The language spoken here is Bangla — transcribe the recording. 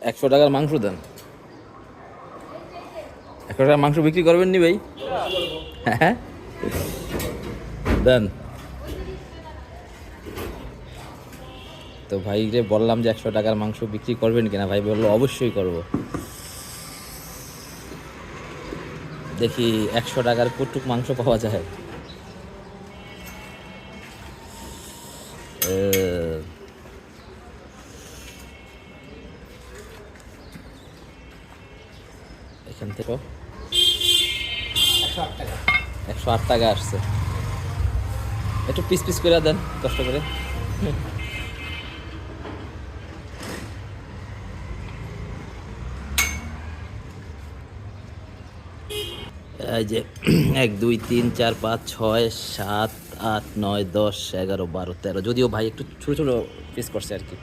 100 টাকার মাংস দেন। 100 টাকার মাংস বিক্রি করবেন নি ভাই? হ্যাঁ, দেন। তো ভাইরে বললাম যে 100 টাকার মাংস বিক্রি করবেন কিনা, ভাই বললো অবশ্যই করব। দেখি 100 টাকার কটুক মাংস পাওয়া যায়। এখান থেকে 108 টাকা আসছে। একটু পিস পিস করে দেন কষ্ট করে। এই যে 1 2 3 4 5 6 7 8 9 10 11 12 13, যদিও ভাই একটু ছোটো ছোটো পিস করছে আর কি।